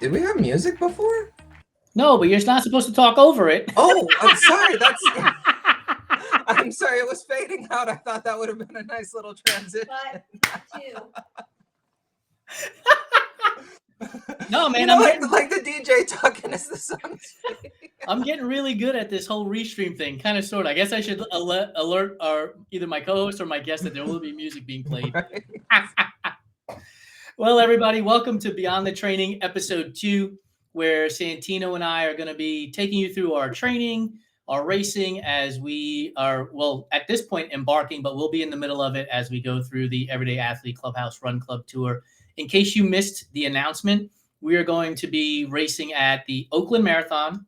Did we have music before? No, but you're not supposed to talk over it. Oh, I'm sorry. I'm sorry. It was fading out. I thought that would have been a nice little transition. No, man, like the DJ talking as the song's fading. I'm getting really good at this whole restream thing, kind of, sort of. I guess I should alert either my co-host or my guest that there will be music being played. Right. Well, everybody, welcome to Beyond the Training, episode 2, where Santino and I are going to be taking you through our training, our racing, as we are, well, at this point, embarking, but we'll be in the middle of it as we go through the Everyday Athlete Clubhouse Run Club Tour. In case you missed the announcement, we are going to be racing at the Oakland Marathon,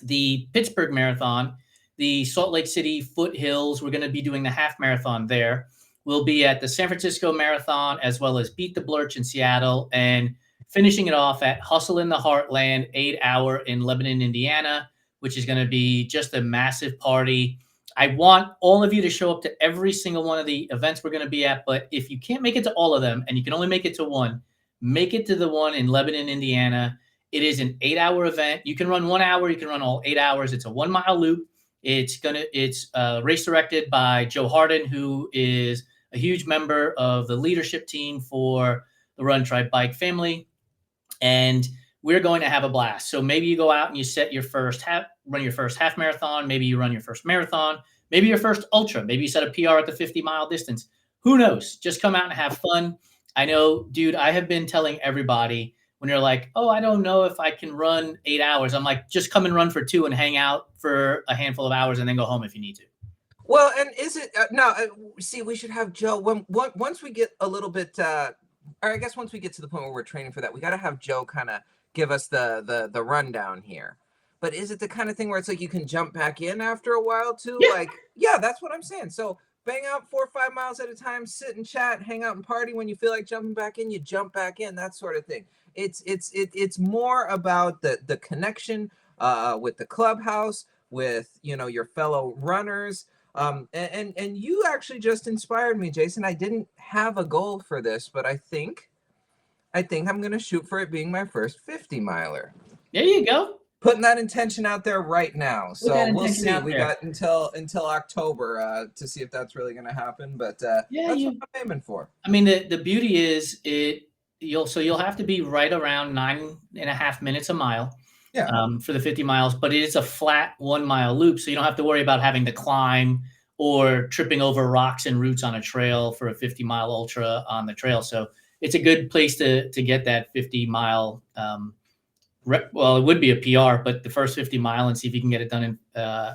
the Pittsburgh Marathon, the Salt Lake City Foothills. We're going to be doing the half marathon there. We'll be at the San Francisco Marathon, as well as Beat the Blurch in Seattle, and finishing it off at Hustle in the Heartland, 8 hour in Lebanon, Indiana, which is going to be just a massive party. I want all of you to show up to every single one of the events we're going to be at, but if you can't make it to all of them and you can only make it to one, make it to the one in Lebanon, Indiana. It is an 8 hour event. You can run 1 hour. You can run all 8 hours. It's a 1 mile loop. It's race directed by Joe Harden, who is a huge member of the leadership team for the Run Tribe Bike family. And we're going to have a blast. So maybe you go out and you run your first half marathon. Maybe you run your first marathon, maybe your first ultra. Maybe you set a PR at the 50-mile distance. Who knows? Just come out and have fun. I know, dude, I have been telling everybody when you're like, oh, I don't know if I can run 8 hours. I'm like, just come and run for 2 and hang out for a handful of hours and then go home if you need to. Well, and is it see, we should have Joe once we get a little bit, or I guess once we get to the point where we're training for that, we got to have Joe kind of give us the rundown here. But is it the kind of thing where it's like you can jump back in after a while too? Yeah. Like, yeah, that's what I'm saying. So bang out 4 or 5 miles at a time, sit and chat, hang out and party. When you feel like jumping back in, you jump back in, that sort of thing. It's more about the connection with the clubhouse, with your fellow runners. And you actually just inspired me, Jason. I didn't have a goal for this, but I think I'm going to shoot for it being my first 50 miler. There you go. Putting that intention out there right now. So we'll see. We got until October to see if that's really going to happen. But that's what I'm aiming for. I mean, the beauty is you'll have to be right around 9.5 minutes a mile. Yeah. For the 50 miles, but it is a flat 1 mile loop. So you don't have to worry about having to climb or tripping over rocks and roots on a trail for a 50-mile ultra on the trail. So it's a good place to get that 50-mile. Well, it would be a PR, but the first 50-mile, and see if you can get it done in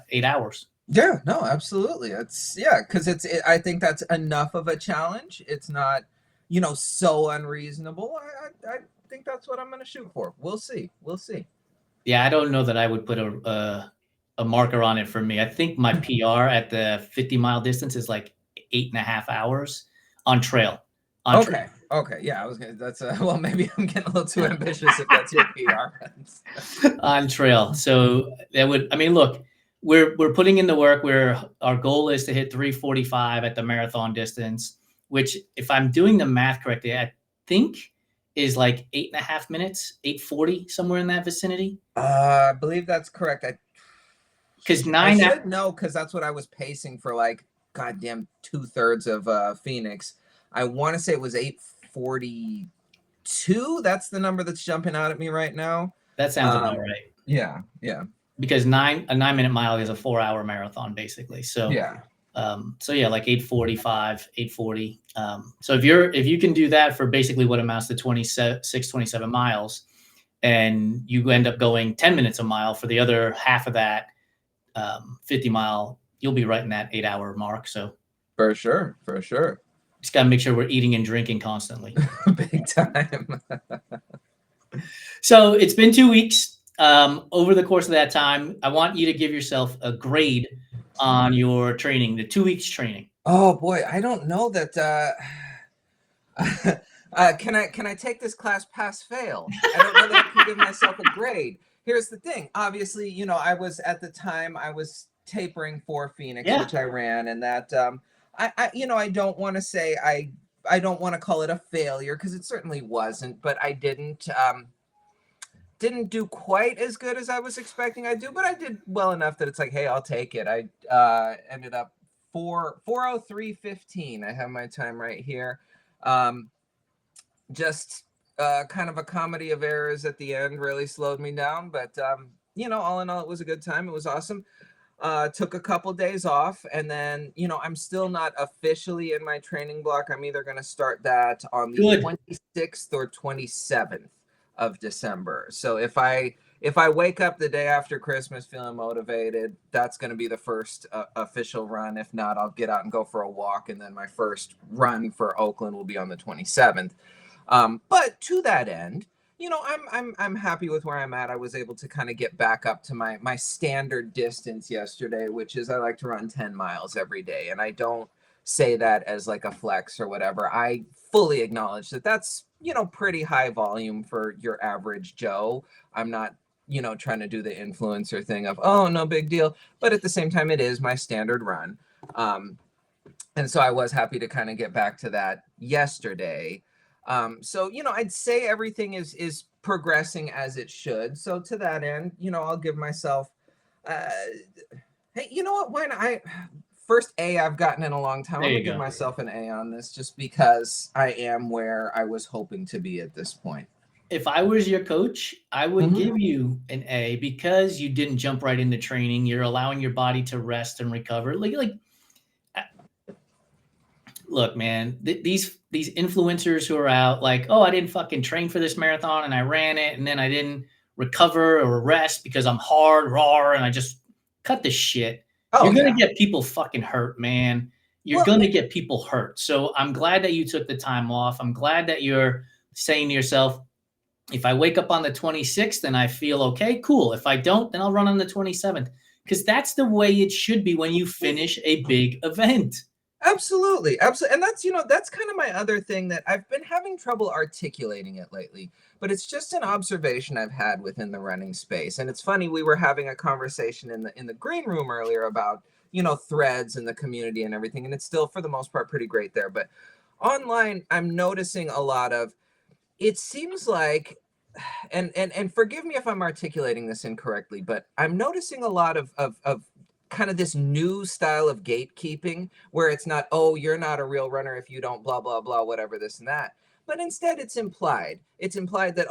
8 hours. Yeah, no, absolutely. Because I think that's enough of a challenge. It's not, so unreasonable. I think that's what I'm going to shoot for. We'll see. Yeah, I don't know that I would put a marker on it for me. I think my PR at the 50-mile distance is like 8.5 hours on trail. Okay. Yeah, I was gonna. That's well, maybe I'm getting a little too ambitious if that's your PR. On trail. So that would. I mean, look, we're putting in the work. Our goal is to hit 3:45 at the marathon distance, which, if I'm doing the math correctly, I think is like 8.5 minutes, 8:40, somewhere in that vicinity. I believe that's correct. Because because that's what I was pacing for, like, goddamn 2/3 of Phoenix. I want to say it was 8:42. That's the number that's jumping out at me right now. That sounds about right. Yeah. Because a 9-minute mile is a 4-hour marathon, basically. So yeah. Like 8:45, 8:40. So if you can do that for basically what amounts to 27 miles, and you end up going 10 minutes a mile for the other half of that 50 mile, you'll be right in that 8 hour mark. So for sure. Just got to make sure we're eating and drinking constantly. Big time. So it's been 2 weeks. Over the course of that time, I want you to give yourself a grade on your training, the 2 weeks training. Oh boy, I don't know that. Can I take this class pass fail? I don't know that I can give myself a grade. Here's the thing. Obviously, I was tapering for Phoenix, which I ran, and that I don't want to say I don't want to call it a failure, because it certainly wasn't, but I didn't didn't do quite as good as I was expecting I do, but I did well enough that it's like, hey, I'll take it. I ended up 4:03:15. I have my time right here. Just kind of a comedy of errors at the end really slowed me down, but all in all, it was a good time. It was awesome. Took a couple days off, and then I'm still not officially in my training block. I'm either going to start that on the 26th or 27th of December. So if I wake up the day after Christmas feeling motivated, that's going to be the first official run. If not, I'll get out and go for a walk, and then my first run for Oakland will be on the 27th. But to that end, I'm happy with where I'm at. I was able to kind of get back up to my standard distance yesterday, which is I like to run 10 miles every day. And I don't say that as like a flex or whatever. I fully acknowledge that that's, pretty high volume for your average Joe. I'm not, trying to do the influencer thing of, oh, no big deal. But at the same time, it is my standard run. And so I was happy to kind of get back to that yesterday. So, I'd say everything is progressing as it should. So to that end, I'll give myself, hey, you know what? Why not? First A I've gotten in a long time. I'm gonna give myself an A on this just because I am where I was hoping to be at this point. If I was your coach, I would give you an A because you didn't jump right into training. You're allowing your body to rest and recover. Look, man, these influencers who are out like, oh, I didn't fucking train for this marathon and I ran it and then I didn't recover or rest because I'm hard, raw, and I just cut the shit. Oh, you're going to get people fucking hurt, man. You're going to get people hurt. So I'm glad that you took the time off. I'm glad that you're saying to yourself, if I wake up on the 26th and I feel okay, cool. If I don't, then I'll run on the 27th because that's the way it should be when you finish a big event. Absolutely. And that's kind of my other thing that I've been having trouble articulating it lately, but it's just an observation I've had within the running space. And it's funny, we were having a conversation in the green room earlier about, threads in the community and everything. And it's still, for the most part, pretty great there. But online, I'm noticing a lot of, it seems like, and forgive me if I'm articulating this incorrectly, but I'm noticing a lot of kind of this new style of gatekeeping where it's not, oh, you're not a real runner if you don't blah, blah, blah, whatever, this and that. But instead it's implied that,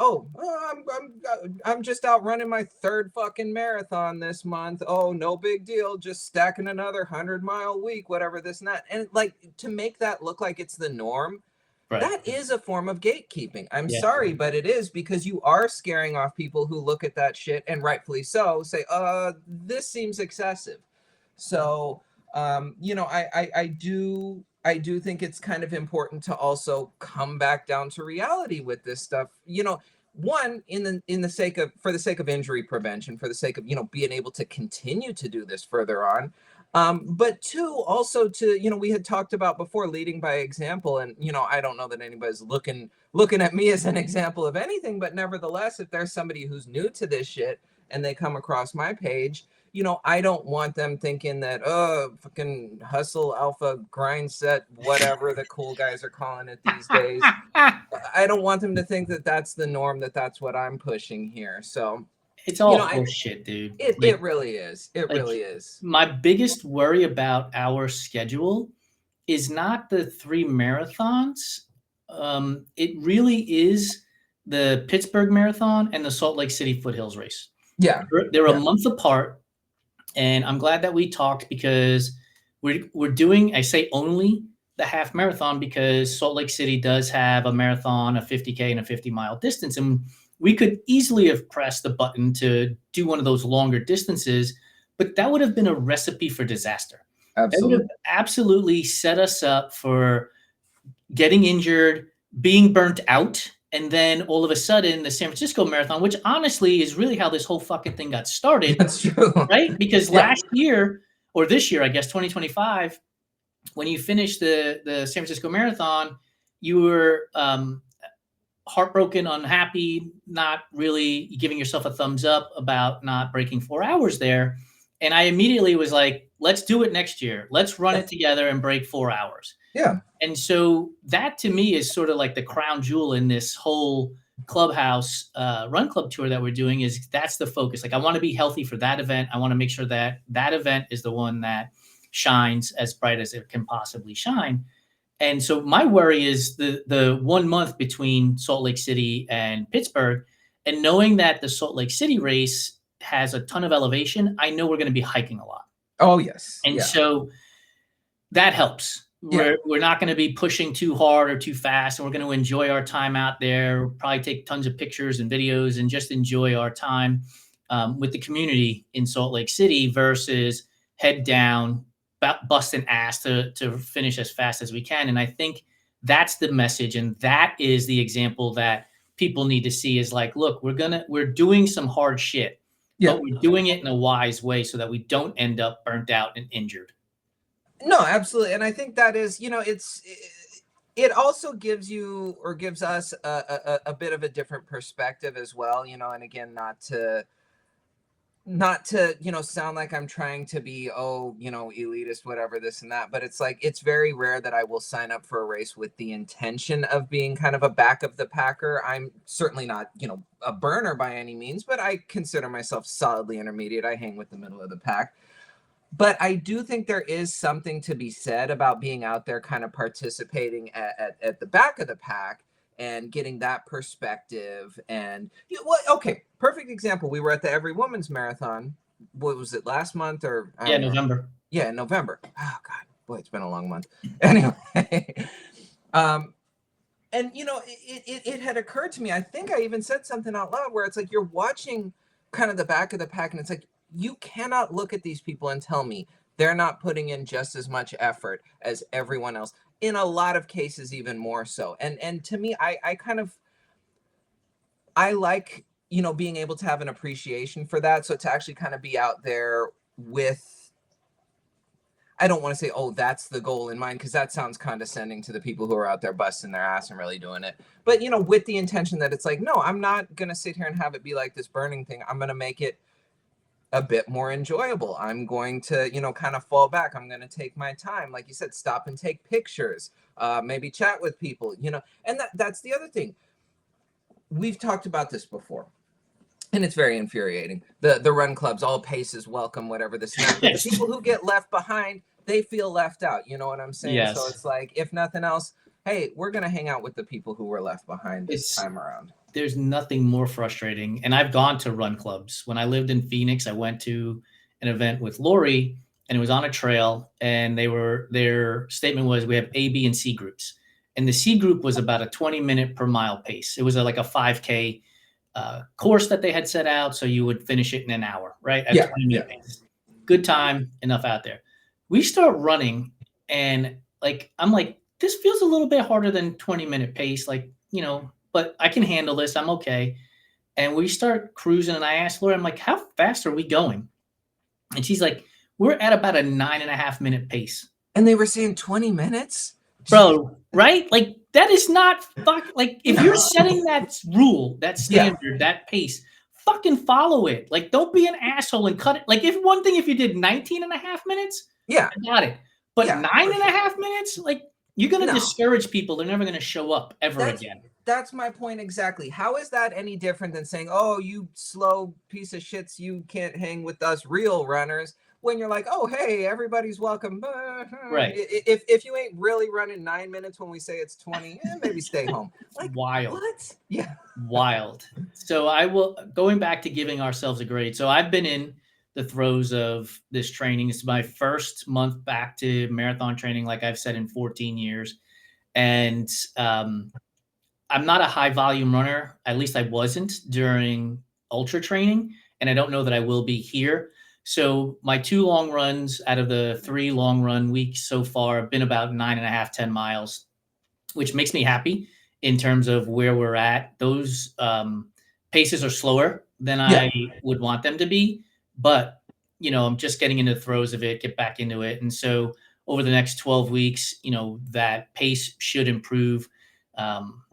I'm just out running my third fucking marathon this month. Oh, no big deal. Just stacking another 100-mile week, whatever, this and that. And like to make that look like it's the norm, right. That is a form of gatekeeping. I'm sorry, but it is because you are scaring off people who look at that shit and rightfully so say, this seems excessive. So, I do think it's kind of important to also come back down to reality with this stuff. One, for the sake of injury prevention, for the sake of, being able to continue to do this further on. But two, also to, we had talked about before leading by example. And, I don't know that anybody's looking at me as an example of anything, but nevertheless, if there's somebody who's new to this shit and they come across my page, I don't want them thinking that, fucking hustle, alpha, grind set, whatever the cool guys are calling it these days. I don't want them to think that that's the norm, that's what I'm pushing here. So it's all bullshit, dude. It really is. It really is. My biggest worry about our schedule is not the 3 marathons. It really is the Pittsburgh Marathon and the Salt Lake City Foothills race. Yeah. They're a month apart. And I'm glad that we talked because we're doing, I say only the half marathon because Salt Lake City does have a marathon, a 50K and a 50-mile distance. And we could easily have pressed the button to do one of those longer distances, but that would have been a recipe for disaster. Absolutely. It would have absolutely set us up for getting injured, being burnt out, and then all of a sudden the San Francisco Marathon, which honestly is really how this whole fucking thing got started. That's true. Right? Because last year, or this year, I guess, 2025, when you finished the San Francisco Marathon, you were heartbroken, unhappy, not really giving yourself a thumbs up about not breaking 4 hours there. And I immediately was like, let's do it next year. Let's run it together and break 4 hours. Yeah. And so that to me is sort of like the crown jewel in this whole Clubhouse run club tour that we're doing is that's the focus. Like I want to be healthy for that event. I want to make sure that that event is the one that shines as bright as it can possibly shine. And so my worry is the 1 month between Salt Lake City and Pittsburgh, and knowing that the Salt Lake City race has a ton of elevation, I know we're going to be hiking a lot. Oh, yes. And yeah. so that helps. Yeah. We're not going to be pushing too hard or too fast, and we're going to enjoy our time out there, probably take tons of pictures and videos and just enjoy our time with the community in Salt Lake City versus head down, busting ass to finish as fast as we can. And I think that's the message. And that is the example that people need to see is like, look, we're doing some hard shit, but we're doing it in a wise way so that we don't end up burnt out and injured. No, absolutely. And I think that is, it also gives you or gives us a bit of a different perspective as well, and again, not to, sound like I'm trying to be, elitist, whatever, this and that. But it's like, it's very rare that I will sign up for a race with the intention of being kind of a back of the packer. I'm certainly not, a burner by any means, but I consider myself solidly intermediate. I hang with the middle of the pack. But I do think there is something to be said about being out there kind of participating at the back of the pack and getting that perspective. And okay, perfect example. We were at the Every Woman's Marathon. What was it, last month or? November. Yeah, November. Oh God, boy, it's been a long month. Anyway, and it had occurred to me. I think I even said something out loud where it's like you're watching kind of the back of the pack, and it's like, you cannot look at these people and tell me they're not putting in just as much effort as everyone else. In a lot of cases, even more so. And to me, I like, being able to have an appreciation for that. So to actually kind of be out there with, I don't want to say, oh, that's the goal in mind, because that sounds condescending to the people who are out there busting their ass and really doing it. But, with the intention that it's like, no, I'm not going to sit here and have it be like this burning thing. I'm going to make it a bit more enjoyable. I'm going to, kind of fall back. I'm going to take my time. Like you said, stop and take pictures, maybe chat with people, and that's the other thing. We've talked about this before, and it's very infuriating. The run clubs, all paces welcome, whatever this and that. But the people who get left behind, they feel left out. You know what I'm saying? Yes. So it's like, if nothing else, hey, we're going to hang out with the people who were left behind this time around. There's nothing more frustrating. And I've gone to run clubs. When I lived in Phoenix, I went to an event with Lori, and it was on a trail, and their statement was, we have A, B, and C groups. And the C group was about a 20-minute per mile pace. It was like a 5K course that they had set out. So you would finish it in an hour, right? At 20-minute pace. Good time, enough out there. We start running, and I'm like, this feels a little bit harder than 20-minute pace. But I can handle this. I'm okay. And we start cruising, and I asked Laura, I'm like, how fast are we going? And she's like, we're at about a 9.5-minute pace. And they were saying 20 minutes? Bro, right? That is not if you're setting that rule, that standard, that pace, fucking follow it. Don't be an asshole and cut it. If one thing, if you did 19.5 minutes, I got it. But 9.5 minutes, you're going to discourage people. They're never going to show up ever again. That's my point exactly. How is that any different than saying, oh, you slow piece of shits, you can't hang with us real runners, when you're like, oh, hey, everybody's welcome. Right. If you ain't really running 9 minutes when we say it's 20, maybe stay home. Wild. What? Yeah. Wild. So going back to giving ourselves a grade. So I've been in the throes of this training. It's my first month back to marathon training, like I've said, in 14 years. And I'm not a high volume runner. At least I wasn't during ultra training. And I don't know that I will be here. So my 2 long runs out of the 3 long run weeks so far have been about 9.5, 10 miles, which makes me happy in terms of where we're at. Those paces are slower than I would want them to be, but I'm just getting into the throes of it, get back into it. And so over the next 12 weeks, that pace should improve.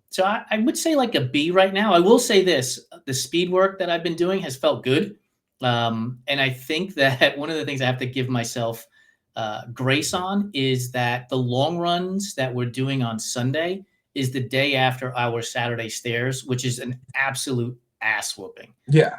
So I would say a B right now. I will say this, the speed work that I've been doing has felt good. And I think that one of the things I have to give myself grace on is that the long runs that we're doing on Sunday is the day after our Saturday stairs, which is an absolute ass whooping. Yeah.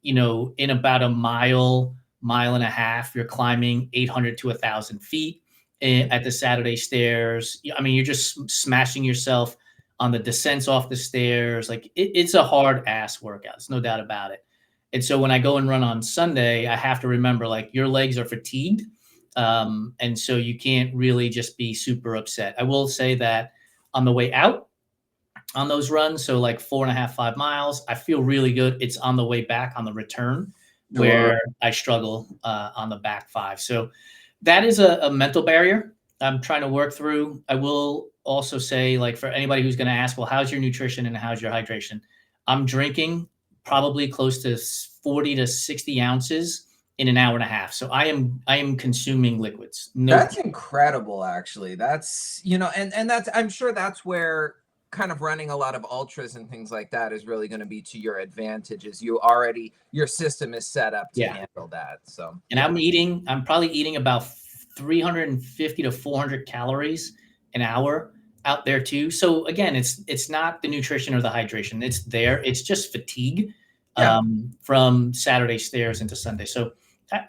You know, in about a mile and a half, you're climbing 800 to 1,000 feet at the Saturday stairs. I mean, you're just smashing yourself on the descents off the stairs. Like it's a hard ass workout. There's no doubt about it. And so when I go and run on Sunday, I have to remember like your legs are fatigued. And so you can't really just be super upset. I will say that on the way out on those runs, so like 4.5, 5 miles, I feel really good. It's on the way back on the return where I struggle on the back 5. So that is a mental barrier I'm trying to work through. I will also say, like, for anybody who's going to ask, well, how's your nutrition and how's your hydration? I'm drinking probably close to 40 to 60 ounces in an hour and a half. So I am consuming liquids. That's incredible, actually. That's, you know, and that's, I'm sure that's where kind of running a lot of ultras and things like that is really going to be to your advantage, is your system is set up to handle that. So, and I'm probably eating about 350 to 400 calories an hour out there too. So again, it's not the nutrition or the hydration. It's there. It's just fatigue from Saturday stairs into Sunday. So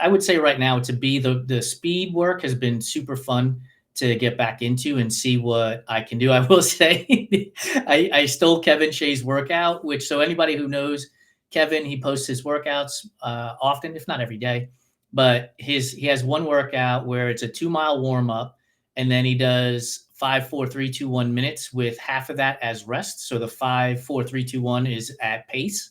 I would say right now the speed work has been super fun to get back into and see what I can do. I will say I stole Kevin Shea's workout, which, so anybody who knows Kevin, he posts his workouts often, if not every day, but he has one workout where it's a 2-mile warm up, and then he does 5, 4, 3, 2, 1 minutes with half of that as rest. So the 5, 4, 3, 2, 1 is at pace.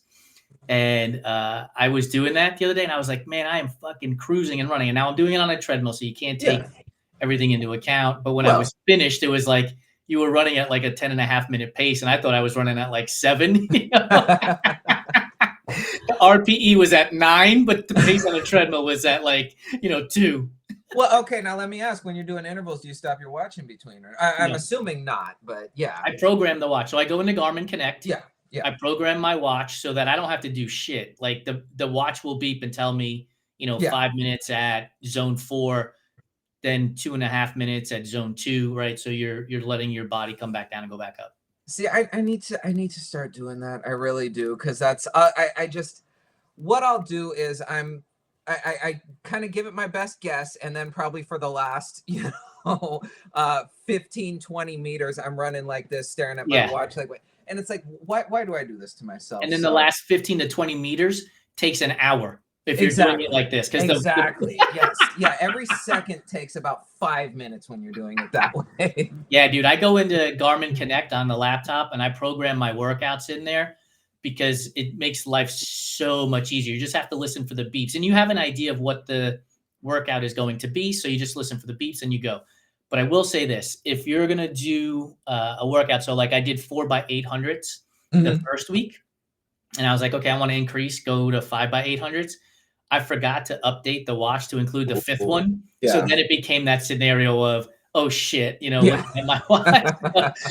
And I was doing that the other day and I was like, man, I am fucking cruising and running. And now I'm doing it on a treadmill, so you can't take everything into account. But when I was finished, it was like you were running at like a 10.5-minute pace. And I thought I was running at like 7. You know? The RPE was at 9, but the pace on a treadmill was at like, 2. Well, okay. Now let me ask, when you're doing intervals, do you stop your watch in between? I'm assuming not, but yeah. I program the watch. So I go into Garmin Connect. Yeah. I program my watch so that I don't have to do shit. Like the watch will beep and tell me, 5 minutes at zone 4, then 2.5 minutes at zone 2, right? So you're letting your body come back down and go back up. See, I need to start doing that. I really do, because that's I just, what I'll do is I kind of give it my best guess, and then probably for the last 15, 20 meters, I'm running like this, staring at my watch, like, wait. And it's like, why do I do this to myself? And then the last 15 to 20 meters takes an hour if you're doing it like this. Exactly. Yes. Yeah. Every second takes about 5 minutes when you're doing it that way. Yeah, dude. I go into Garmin Connect on the laptop and I program my workouts in there because it makes life so much easier. You just have to listen for the beeps, and you have an idea of what the workout is going to be. So you just listen for the beeps and you go. But I will say this, if you're going to do a workout, so like I did 4x800s the first week, and I was like, okay, I want to go to 5x800s. I forgot to update the watch to include the 5th one. Yeah. So then it became that scenario of, oh shit, looking at my watch.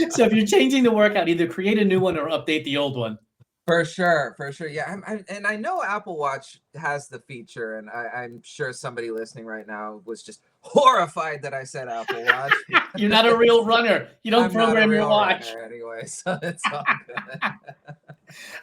So if you're changing the workout, either create a new one or update the old one. For sure. Yeah. And I know Apple Watch has the feature, and I'm sure somebody listening right now was just horrified that I said Apple Watch. You're not a real runner. You don't program your watch. Anyway, so it's all good.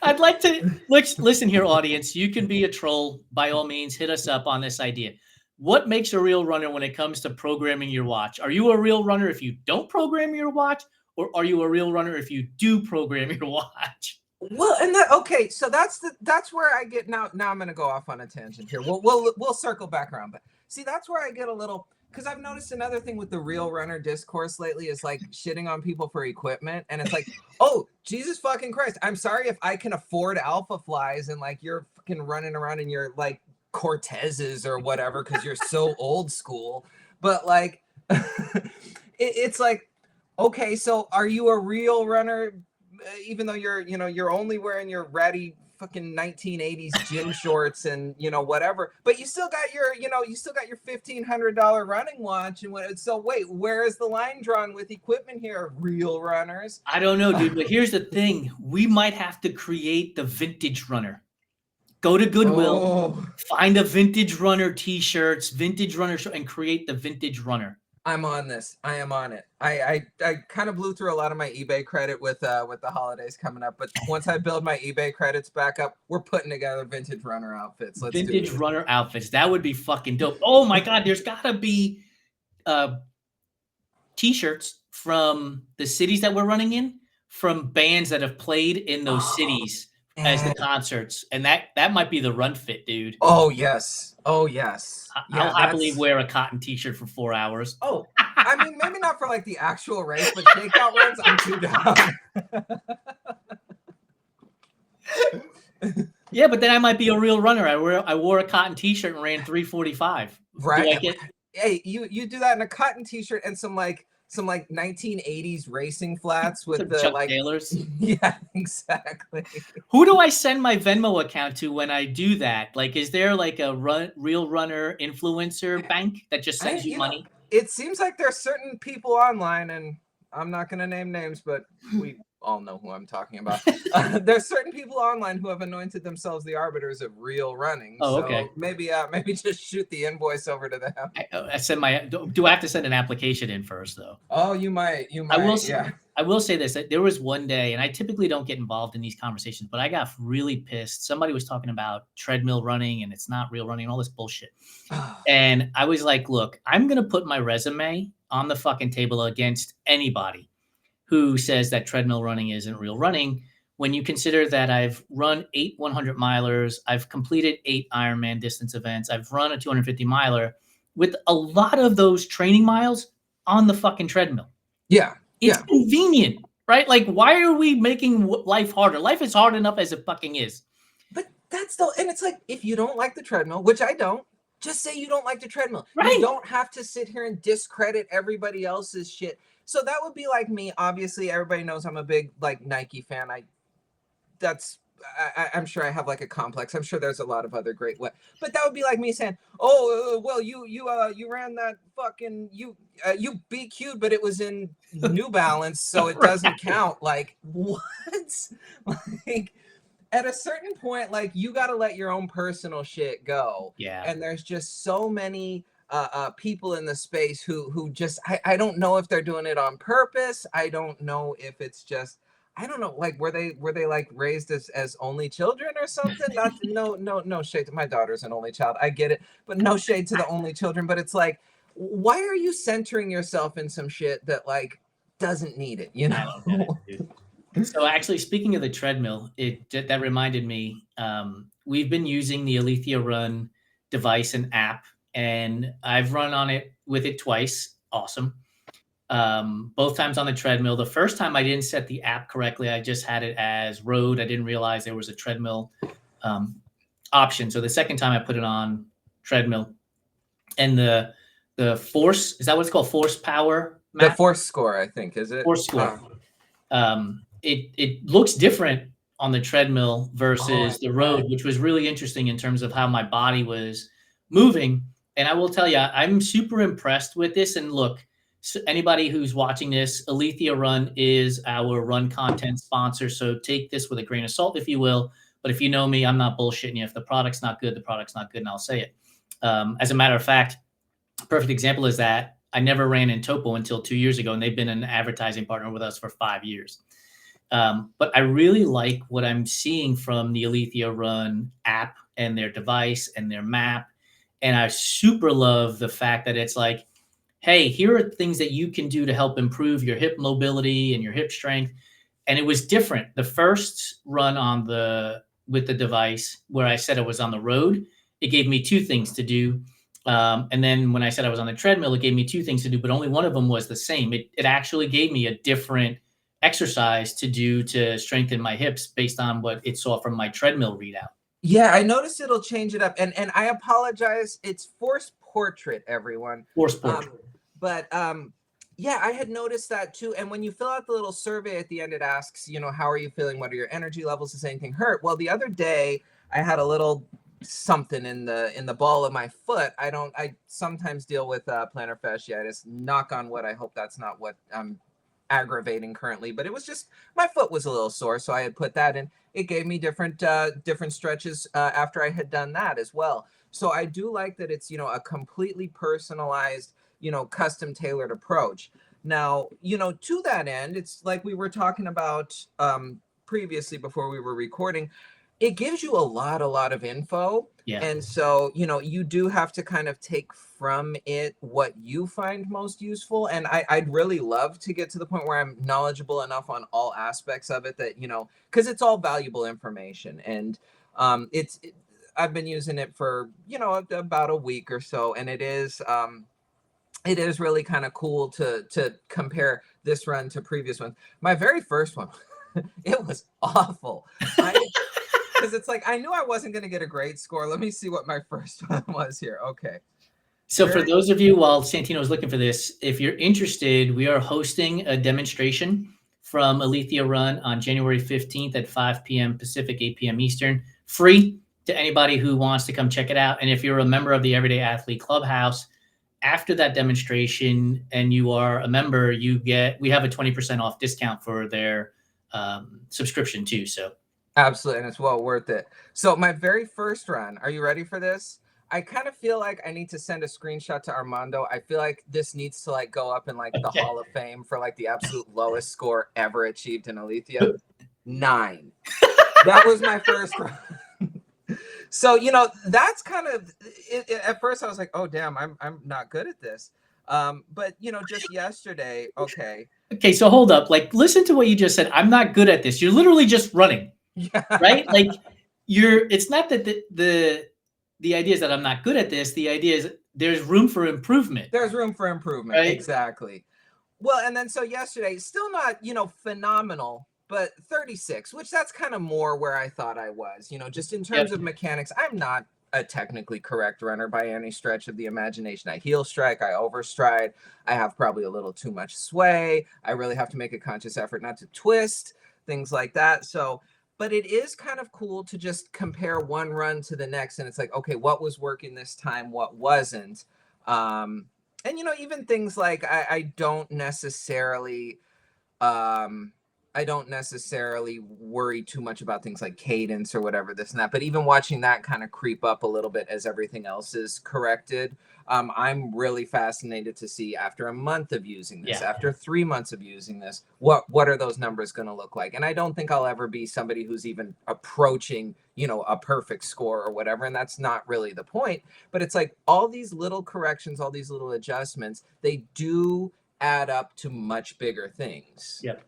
I'd like to listen here, audience. You can be a troll. By all means, hit us up on this idea. What makes a real runner when it comes to programming your watch? Are you a real runner if you don't program your watch, or are you a real runner if you do program your watch? Well, and so that's where I get now I'm going to go off on a tangent here. We'll circle back around, but see, that's where I get a little, because I've noticed another thing with the real runner discourse lately is like shitting on people for equipment. And it's like, oh, Jesus fucking Christ. I'm sorry if I can afford Alpha Flies and like you're fucking running around in your like Cortezes or whatever, because you're so old school. But like, it's like, okay, so are you a real runner? Even though you're only wearing your ratty fucking 1980s gym shorts and whatever, but you still got your $1,500 running watch. And so wait, where is the line drawn with equipment here, real runners? I don't know, dude, but here's the thing: we might have to create the vintage runner. Go to Goodwill, find a vintage runner t-shirts, vintage runner and create the vintage runner. I'm on this. I am on it. I kind of blew through a lot of my eBay credit with the holidays coming up, but once I build my eBay credits back up, we're putting together vintage runner outfits. Let's do Vintage it. runner outfits. That would be fucking dope. Oh my God, there's gotta be t-shirts from the cities that we're running in, from bands that have played in those cities as the And concerts. And that might be the run fit, dude. oh yes. Oh yes. I'll Yeah, happily that's wear a cotton t-shirt for 4 hours. oh, I mean maybe not for like the actual race, but shakeout runs, I'm too down. Yeah, but then I might be a real runner. I wore a cotton t-shirt and ran 3:45. Right. Do I get Hey, you do that in a cotton t-shirt and some 1980s racing flats with some the Chuck like Taylors? yeah, exactly. Who do I send my Venmo account to when I do that? Like, is there like a real runner influencer bank that just sends you money? It seems like there's certain people online, and I'm not going to name names, but we all know who I'm talking about. There's certain people online who have anointed themselves the arbiters of real running. Oh, So okay. maybe just shoot the invoice over to them. I send my. Do I have to send an application in first though? Oh, you might. Yeah. I will say this. There was one day, and I typically don't get involved in these conversations, but I got really pissed. Somebody was talking about treadmill running, and it's not real running, and all this bullshit. And I was like, look, I'm going to put my resume on the fucking table against anybody who says that treadmill running isn't real running. When you consider that I've run 8 100 milers, I've completed 8 Ironman distance events, I've run a 250 miler with a lot of those training miles on the fucking treadmill. Yeah. It's convenient, right? Like, why are we making life harder? Life is hard enough as it fucking is. But and it's like, if you don't like the treadmill, which I don't, just say you don't like the treadmill. Right. You don't have to sit here and discredit everybody else's shit. So that would be like me. Obviously, everybody knows I'm a big like Nike fan. I'm sure I have like a complex. I'm sure there's a lot of other great but that would be like me saying, "Oh, well, you ran that fucking you BQ'd, but it was in New Balance, so it doesn't count." Like what? Like at a certain point, like you got to let your own personal shit go. Yeah. And there's just so many people in the space who just I don't know if they're doing it on purpose. I don't know if it's just I don't know, like were they like raised as only children or something? Not no shade to my daughter's an only child. I get it, but no shade to the only children. But it's like, why are you centering yourself in some shit that like doesn't need it? You know. I don't get it, so actually, speaking of the treadmill, that reminded me. We've been using the Alethea Run device and app, and I've run on it with it twice. Awesome. Both times on the treadmill. The first time I didn't set the app correctly. I just had it as road. I didn't realize there was a treadmill option. So the second time I put it on treadmill, and the force, is that what it's called? Force power? The force score, I think, is it? Force score. It looks different on the treadmill versus the road, which was really interesting in terms of how my body was moving. And I will tell you, I'm super impressed with this. And look, so anybody who's watching this, Alethea Run is our run content sponsor. So take this with a grain of salt, if you will. But if you know me, I'm not bullshitting you. If the product's not good, the product's not good, and I'll say it. As a matter of fact, a perfect example is that I never ran in Topo until 2 years ago, and they've been an advertising partner with us for 5 years. But I really like what I'm seeing from the Alethea Run app and their device and their map. And I super love the fact that it's like, hey, here are things that you can do to help improve your hip mobility and your hip strength. And it was different. The first run with the device where I said I was on the road, it gave me 2 things to do. And then when I said I was on the treadmill, it gave me 2 things to do, but only one of them was the same. It actually gave me a different exercise to do to strengthen my hips based on what it saw from my treadmill readout. Yeah, I noticed it'll change it up. And I apologize. It's Force Portrait, everyone. Force Portrait. Yeah, I had noticed that too. And when you fill out the little survey at the end, it asks, how are you feeling? What are your energy levels? Does anything hurt? Well, the other day I had a little something in the ball of my foot. I sometimes deal with plantar fasciitis. Knock on wood. I hope that's not what I'm aggravating currently, but it was just my foot was a little sore, so I had put that in. It gave me different stretches after I had done that as well. So I do like that it's a completely personalized custom tailored approach. Now, to that end, it's like we were talking about previously before we were recording. It gives you a lot of info. Yeah. And so, you do have to kind of take from it what you find most useful. And I'd really love to get to the point where I'm knowledgeable enough on all aspects of it that, because it's all valuable information. And I've been using it for, about a week or so. And it is really kind of cool to compare this run to previous ones. My very first one, it was awful. Because it's like, I knew I wasn't going to get a great score. Let me see what my first one was here. Okay. So for those of you, while Santino is looking for this, if you're interested, we are hosting a demonstration from Alethea Run on January 15th at 5 p.m. Pacific, 8 p.m. Eastern. Free to anybody who wants to come check it out. And if you're a member of the Everyday Athlete Clubhouse, after that demonstration and you are a member, we have a 20% off discount for their subscription too. So absolutely, and it's well worth it. So my very first run, are you ready for this? I kind of feel like I need to send a screenshot to Armando. I feel like this needs to go up in the Hall of Fame for the absolute lowest score ever achieved in Alethea. 9. That was my first run. So, that's kind of it. At first I was like, oh damn, I'm not good at this. But just yesterday, okay. Okay, so hold up. Listen to what you just said. I'm not good at this. You're literally just running. Yeah. Right? It's not that the idea is that I'm not good at this. The idea is there's room for improvement. There's room for improvement. Right? Exactly. Well, and then so yesterday, still not, phenomenal, but 36, which that's kind of more where I thought I was, just in terms of mechanics. I'm not a technically correct runner by any stretch of the imagination. I heel strike, I overstride, I have probably a little too much sway. I really have to make a conscious effort not to twist, things like that. So, but it is kind of cool to just compare one run to the next. And it's like, okay, what was working this time? What wasn't? And, even things like I don't necessarily worry too much about things like cadence or whatever, this and that. But even watching that kind of creep up a little bit as everything else is corrected, I'm really fascinated to see after a month of using this, after 3 months of using this, what are those numbers going to look like? And I don't think I'll ever be somebody who's even approaching, a perfect score or whatever. And that's not really the point. But it's like all these little corrections, all these little adjustments, they do add up to much bigger things. Yep.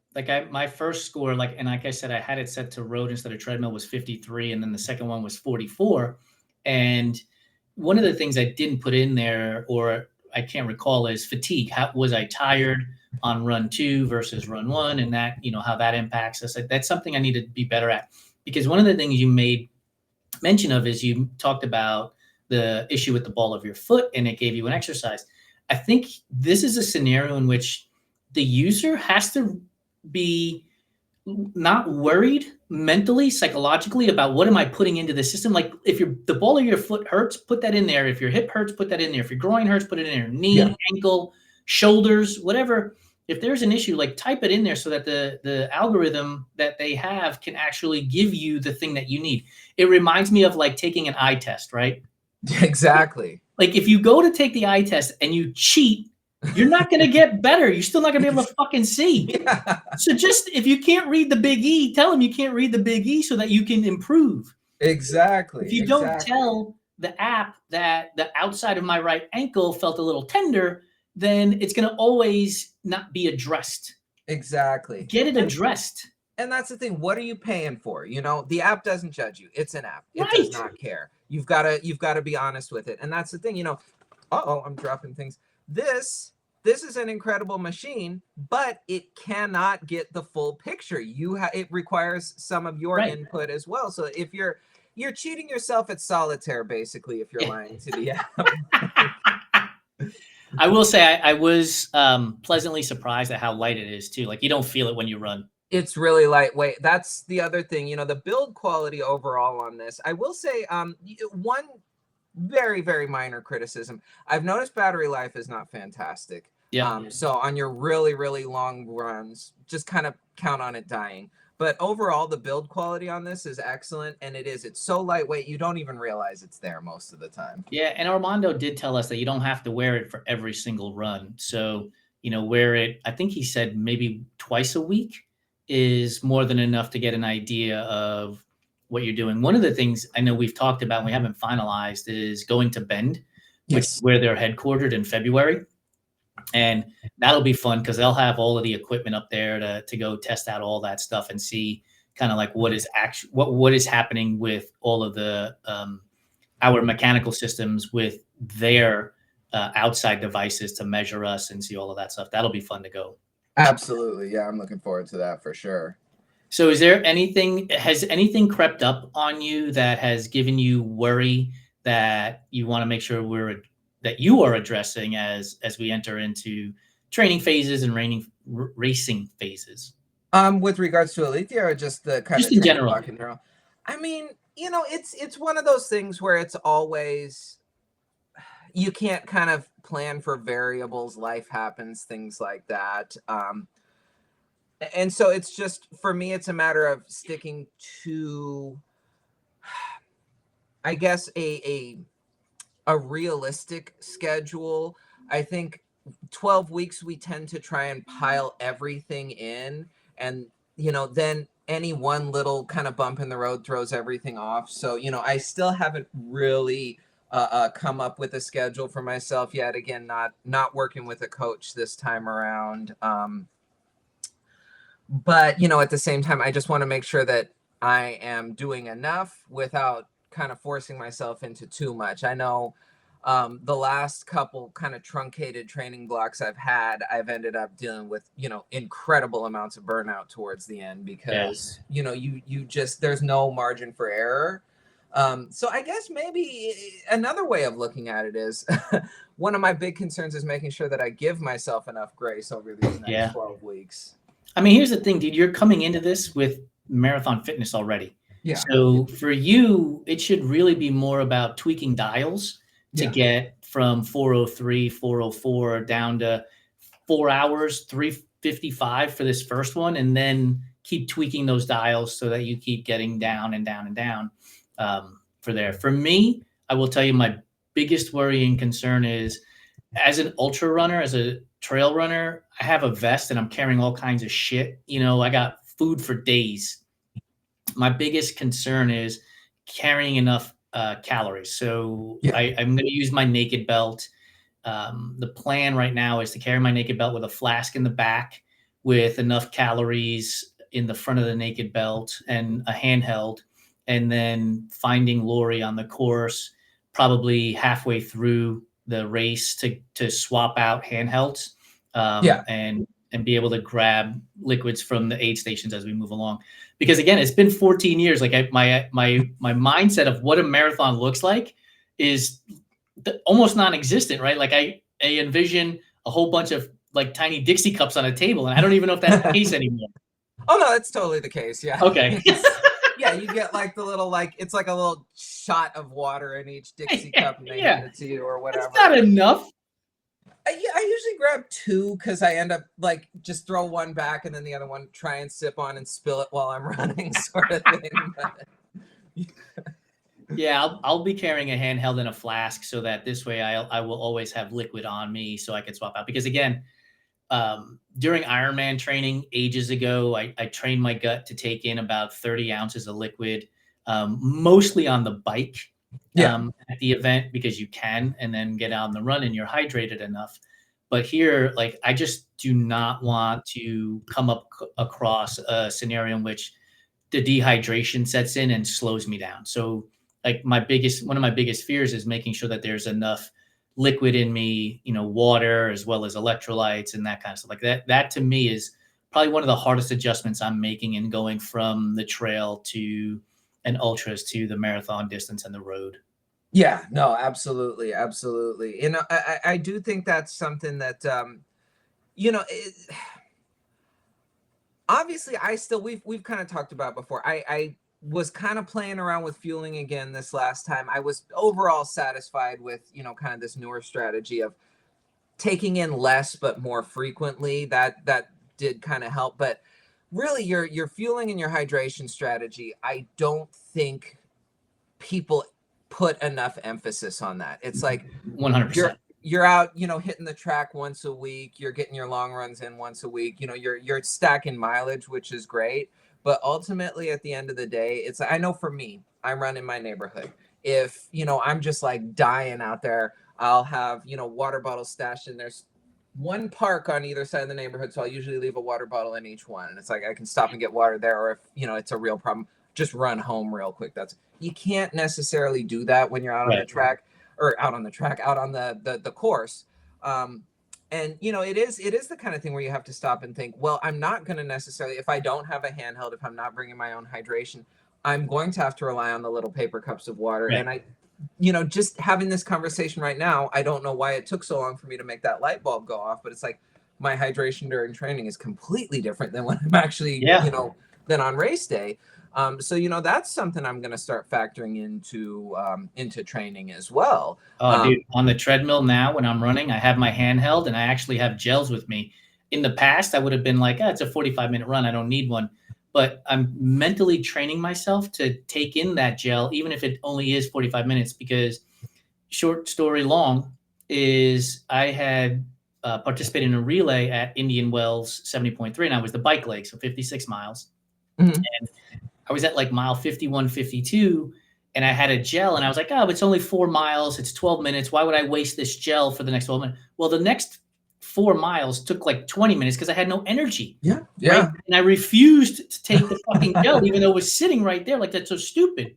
My first score, and like I said, I had it set to road instead of treadmill, was 53. And then the second one was 44. And one of the things I didn't put in there, or I can't recall, is fatigue. Was I tired on run 2 versus run 1? And that, how that impacts us. That's something I need to be better at, because one of the things you made mention of is you talked about the issue with the ball of your foot, and it gave you an exercise. I think this is a scenario in which the user has to be not worried mentally, psychologically about what am I putting into the system. If the ball of your foot hurts, put that in there. If your hip hurts, put that in there. If your groin hurts, put it in there. Knee, ankle, shoulders, whatever. If there's an issue, type it in there so that the algorithm that they have can actually give you the thing that you need. It reminds me of taking an eye test, right? Exactly. If you go to take the eye test and you cheat, you're not going to get better. You're still not going to be able to fucking see. Yeah. So just, if you can't read the big E, tell them you can't read the big E so that you can improve. Exactly. If you don't tell the app that the outside of my right ankle felt a little tender, then it's going to always not be addressed. Exactly. Get it addressed. And that's the thing. What are you paying for? The app doesn't judge you. It's an app. It does not care. You've got to be honest with it. And that's the thing, I'm dropping things. This is an incredible machine, but it cannot get the full picture. It requires some of your input as well. So if you're cheating yourself at solitaire, basically, if you're lying to the app. I will say I was pleasantly surprised at how light it is too. You don't feel it when you run. It's really lightweight. That's the other thing, the build quality overall on this. I will say one very, very minor criticism. I've noticed battery life is not fantastic. Yeah. So on your really, really long runs, just kind of count on it dying. But overall, the build quality on this is excellent, and it's so lightweight you don't even realize it's there most of the time. Yeah, and Armando did tell us that you don't have to wear it for every single run. So, wear it, I think he said maybe twice a week is more than enough to get an idea of what you're doing. One of the things I know we've talked about and we haven't finalized is going to Bend, which is where they're headquartered in February. And that'll be fun because they'll have all of the equipment up there to go test out all that stuff and see kind of like what is happening with all of the our mechanical systems with their outside devices to measure us and see all of that stuff. That'll be fun to go. Absolutely. Yeah, I'm looking forward to that for sure. So has anything crept up on you that has given you worry that you want to make sure that you are addressing as we enter into training phases and racing phases? With regards to Alethea or just the kind Just of in general? block in general? I mean, it's one of those things where it's always, you can't kind of plan for variables, life happens, things like that. And so it's just, for me, it's a matter of sticking to, I guess, a realistic schedule. I think 12 weeks, we tend to try and pile everything in, and, then any one little kind of bump in the road throws everything off. So, I still haven't really come up with a schedule for myself yet. Again, not working with a coach this time around. But, at the same time, I just want to make sure that I am doing enough without kind of forcing myself into too much. I know the last couple kind of truncated training blocks I've ended up dealing with, incredible amounts of burnout towards the end because, you just, there's no margin for error. So I guess maybe another way of looking at it is one of my big concerns is making sure that I give myself enough grace over these next 12 weeks. I mean, here's the thing, dude, you're coming into this with marathon fitness already. Yeah. So for you, it should really be more about tweaking dials to get from 403, 404 down to 4 hours, 355 for this first one, and then keep tweaking those dials so that you keep getting down and down and down for there. For me, I will tell you my biggest worry and concern is as an ultra runner, as a trail runner, I have a vest and I'm carrying all kinds of shit. I got food for days. My biggest concern is carrying enough calories. So I'm going to use my naked belt. The plan right now is to carry my naked belt with a flask in the back with enough calories in the front of the naked belt and a handheld, and then finding Lori on the course probably halfway through the race to swap out handhelds and be able to grab liquids from the aid stations as we move along. Because again, it's been 14 years. Like my mindset of what a marathon looks like is almost non-existent, right? Like I envision a whole bunch of like tiny Dixie cups on a table, and I don't even know if that's the case anymore. Oh no, that's totally the case. Yeah. Okay. Yeah, you get like the little, like, it's like a little shot of water in each Dixie cup and they hand it to you or whatever. It's not enough. I usually grab two because I end up like just throw one back and then the other one try and sip on and spill it while I'm running, sort of thing. Yeah, I'll be carrying a handheld and a flask so that this way I will always have liquid on me so I can swap out. Because again, during Ironman training ages ago, I trained my gut to take in about 30 ounces of liquid, mostly on the bike at the event because you can, and then get out on the run and you're hydrated enough. But here, like, I just do not want to come up across a scenario in which the dehydration sets in and slows me down. So like one of my biggest fears is making sure that there's enough liquid in me, water as well as electrolytes and that kind of stuff. Like that to me is probably one of the hardest adjustments I'm making in going from the trail to an ultras to the marathon distance and the road. Yeah, no, absolutely. Absolutely. I do think that's something that, obviously we've kind of talked about before. I was kind of playing around with fueling again this last time. I was overall satisfied with, kind of this newer strategy of taking in less, but more frequently. That did kind of help. But really your fueling and your hydration strategy, I don't think people put enough emphasis on that. It's like 100%. you're out, hitting the track once a week, you're getting your long runs in once a week, you're stacking mileage, which is great. But ultimately at the end of the day, it's, I know for me, I run in my neighborhood. If, I'm just like dying out there, I'll have, water bottles stashed in. There's one park on either side of the neighborhood. So I'll usually leave a water bottle in each one. And it's like, I can stop and get water there. Or if, it's a real problem, just run home real quick. You can't necessarily do that when you're out on the track, out on the course. And it is the kind of thing where you have to stop and think, well, I'm not going to necessarily, if I don't have a handheld, if I'm not bringing my own hydration, I'm going to have to rely on the little paper cups of water. Right. And I, just having this conversation right now, I don't know why it took so long for me to make that light bulb go off, but it's like my hydration during training is completely different than when I'm actually, than on race day. So, that's something I'm going to start factoring into training as well. Dude, on the treadmill now, when I'm running, I have my handheld and I actually have gels with me. In the past, I would have been like, it's a 45-minute run. I don't need one. But I'm mentally training myself to take in that gel, even if it only is 45 minutes, because short story long is I had participated in a relay at Indian Wells 70.3, and I was the bike leg, so 56 miles. Mm-hmm. And I was at like mile 51, 52, and I had a gel, and I was like, it's only 4 miles. It's 12 minutes. Why would I waste this gel for the next 12 minutes? Well, the next 4 miles took like 20 minutes because I had no energy. Yeah. Right? And I refused to take the fucking gel, even though it was sitting right there. Like, that's so stupid.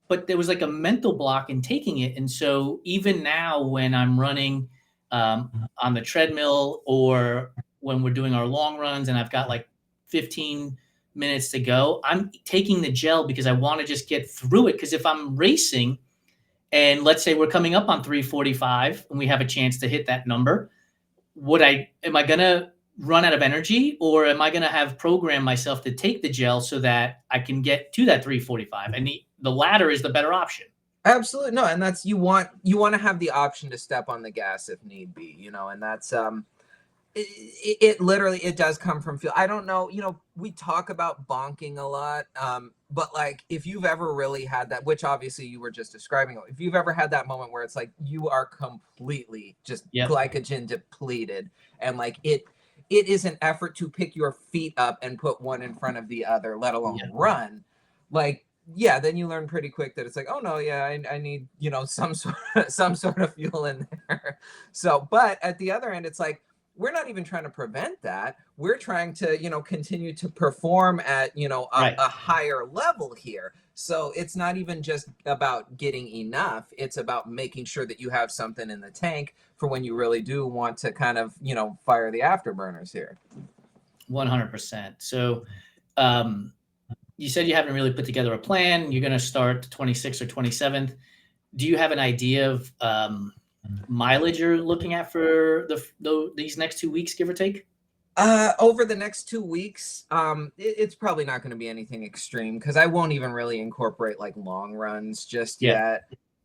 But there was like a mental block in taking it. And so even now when I'm running on the treadmill, or when we're doing our long runs and I've got like 15 minutes to go, I'm taking the gel because I want to just get through it. Because if I'm racing and let's say we're coming up on 3:45 and we have a chance to hit that number, am I going to run out of energy, or am I going to have programmed myself to take the gel so that I can get to that 3:45? And the latter is the better option. Absolutely. No. And that's, you want to have the option to step on the gas if need be, and that's, it literally, it does come from feel. I don't know, we talk about bonking a lot. But like, if you've ever really had that, which obviously you were just describing, if you've ever had that moment where it's like, you are completely just glycogen depleted, and like it is an effort to pick your feet up and put one in front of the other, let alone run. Like, then you learn pretty quick that it's like, oh no, I need, some sort of fuel in there. So, but at the other end, it's like, we're not even trying to prevent that. We're trying to, continue to perform at, a higher level here. So it's not even just about getting enough. It's about making sure that you have something in the tank for when you really do want to kind of, fire the afterburners here. 100%. So, you said you haven't really put together a plan. You're going to start the 26th or 27th. Do you have an idea of mileage you're looking at for these next 2 weeks, give or take? Over the next 2 weeks, it's probably not going to be anything extreme, because I won't even really incorporate like long runs just yet.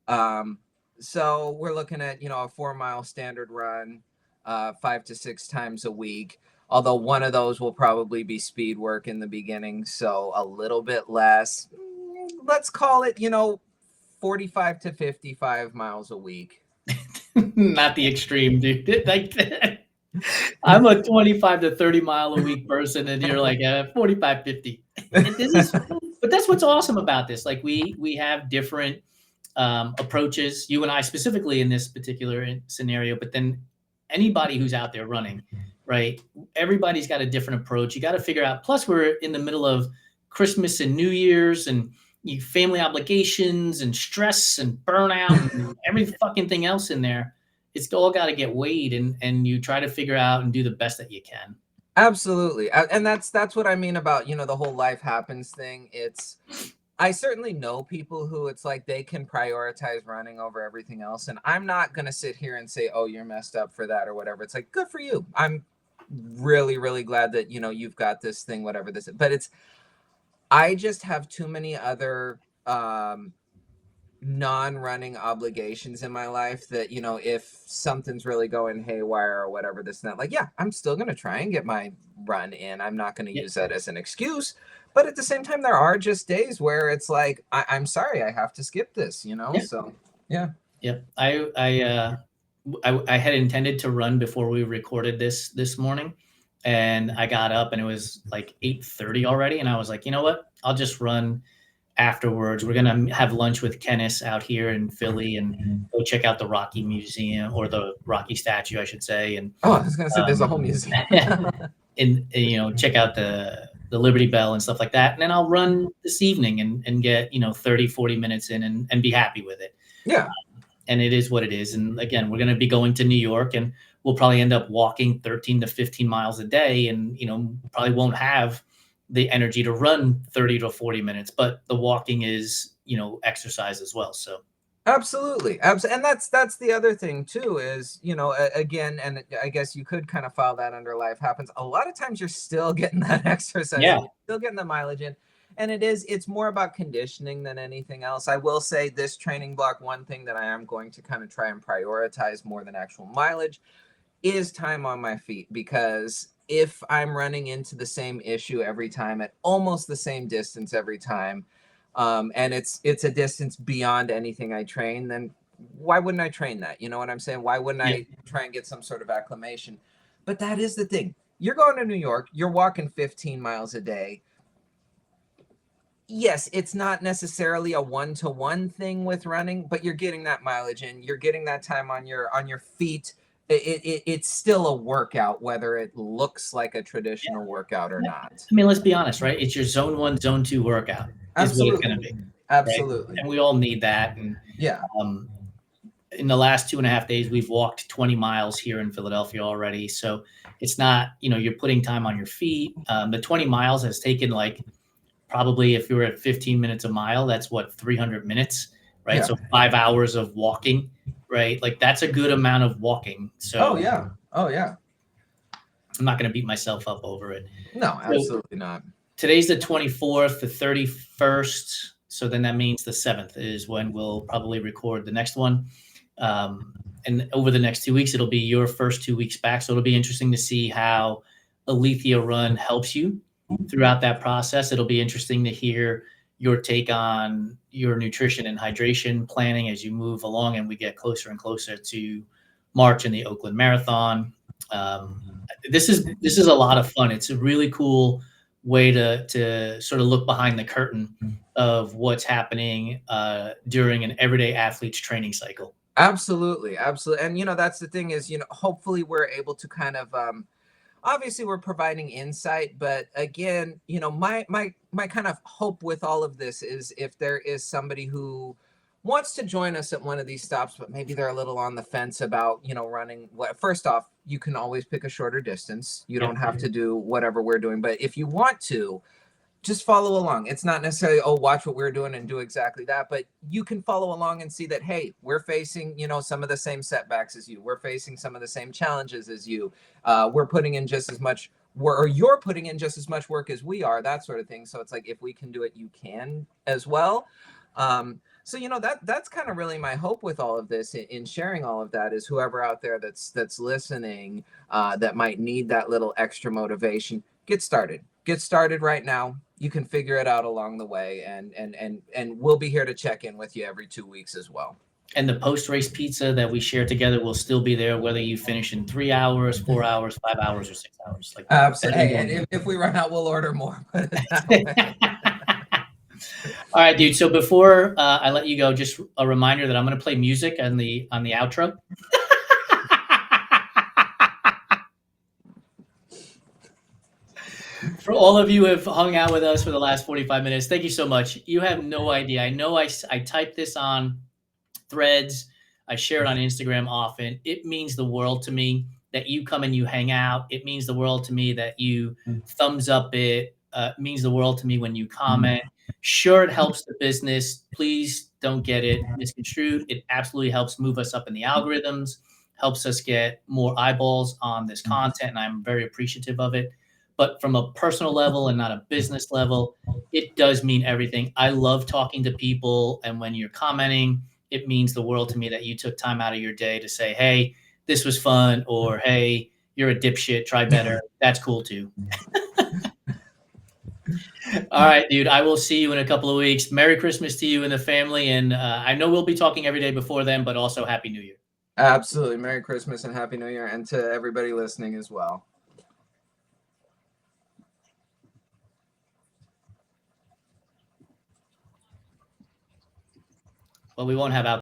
So we're looking at, a 4 mile standard run, 5 to 6 times a week. Although one of those will probably be speed work in the beginning, so a little bit less. Let's call it, 45 to 55 miles a week. Not the extreme, dude. Like, I'm a 25 to 30 mile a week person, and you're like 45, 50. But that's what's awesome about this. Like, we have different approaches, you and I specifically in this particular scenario, but then anybody who's out there running, right? Everybody's got a different approach. You got to figure out, plus we're in the middle of Christmas and New Year's and family obligations and stress and burnout and every fucking thing else in there. It's all got to get weighed, and you try to figure out and do the best that you can. Absolutely. And that's what I mean about, the whole life happens thing. I certainly know people who it's like they can prioritize running over everything else. And I'm not going to sit here and say, oh, you're messed up for that or whatever. It's like, good for you. I'm really, really glad that, you've got this thing, whatever this is. But I just have too many other non-running obligations in my life that, you know, if something's really going haywire or whatever, this and that, like, yeah, I'm still going to try and get my run in. I'm not going to Yeah. use that as an excuse. But at the same time, there are just days where it's like, I'm sorry, I have to skip this, you know? Yeah. So, yeah. Yep. I had intended to run before we recorded this morning, and I got up and it was like 8:30 already. And I was like, you know what? I'll just run afterwards. We're going to have lunch with Kenneth out here in Philly and go check out the Rocky Museum, or the Rocky statue, I should say. And Oh, I was going to say, there's a whole museum. and you know, check out the Liberty Bell and stuff like that. And then I'll run this evening and get, you know, 30, 40 minutes in and be happy with it. Yeah. And it is what it is. And again, we're going to be going to New York, and we'll probably end up walking 13 to 15 miles a day, and, you know, probably won't have the energy to run 30 to 40 minutes, but the walking is, you know, exercise as well. So Absolutely. And that's the other thing too, is, you know, again, and I guess you could kind of file that under life happens. A lot of times you're still getting that exercise, yeah, you're still getting the mileage in. And it's more about conditioning than anything else. I will say this training block, one thing that I am going to kind of try and prioritize more than actual mileage is time on my feet, because if I'm running into the same issue every time at almost the same distance every time, and it's a distance beyond anything I train, then why wouldn't I train that? You know what I'm saying? Why wouldn't yeah, I try and get some sort of acclimation? But that is the thing. You're going to New York, you're walking 15 miles a day. Yes, it's not necessarily a one-to-one thing with running, but you're getting that mileage in, you're getting that time on your feet. It's still a workout, whether it looks like a traditional workout or not. I mean, let's be honest, right? It's your zone 1, zone 2 workout is what it's going to be. Absolutely. Right? And we all need that. And Yeah. In the last 2.5 days, we've walked 20 miles here in Philadelphia already. So it's not, you know, you're putting time on your feet. The 20 miles has taken, like, probably, if you were at 15 minutes a mile, that's what, 300 minutes, right? Yeah. So 5 hours of walking, right? Like, that's a good amount of walking. So Oh yeah. I'm not going to beat myself up over it. No, absolutely not. Today's the 24th, the 31st. So then that means the 7th is when we'll probably record the next one. And over the next 2 weeks, it'll be your first 2 weeks back. So it'll be interesting to see how Alethea Run helps you throughout that process. It'll be interesting to hear your take on your nutrition and hydration planning as you move along and we get closer and closer to March and the Oakland Marathon. This is a lot of fun. It's a really cool way to sort of look behind the curtain of what's happening during an everyday athlete's training cycle. Absolutely. And, you know, that's the thing is, you know, hopefully we're able to kind of, obviously we're providing insight, but again, you know, my kind of hope with all of this is if there is somebody who wants to join us at one of these stops, but maybe they're a little on the fence about, you know, running. First off, you can always pick a shorter distance. You don't have to do whatever we're doing, but if you want to, just follow along. It's not necessarily, oh, watch what we're doing and do exactly that, but you can follow along and see that, hey, we're facing, you know, some of the same setbacks as you. We're facing some of the same challenges as you. We're putting in just as much work, or you're putting in just as much work as we are, that sort of thing. So it's like, if we can do it, you can as well. So, you know, that's kind of really my hope with all of this in sharing all of that, is whoever out there that's listening, that might need that little extra motivation, get started right now. You can figure it out along the way, and we'll be here to check in with you every 2 weeks as well. And the post-race pizza that we share together will still be there, whether you finish in 3 hours, 4 hours, 5 hours, or 6 hours. Like, absolutely. Hey, and if we run out, we'll order more. All right, dude. So before I let you go, just a reminder that I'm going to play music on the outro. For all of you who have hung out with us for the last 45 minutes, thank you so much. You have no idea. I know I type this on Threads. I share it on Instagram often. It means the world to me that you come and you hang out. It means the world to me that you thumbs up it. It means the world to me when you comment. Sure, it helps the business. Please don't get it misconstrued. It absolutely helps move us up in the algorithms, helps us get more eyeballs on this content, and I'm very appreciative of it. but from a personal level and not a business level, it does mean everything. I love talking to people. And when you're commenting, it means the world to me that you took time out of your day to say, hey, this was fun, or hey, you're a dipshit, try better. That's cool too. All right, dude. I will see you in a couple of weeks. Merry Christmas to you and the family. And I know we'll be talking every day before then, but also Happy New Year. Absolutely. Merry Christmas and Happy New Year, and to everybody listening as well. Well, we won't have out.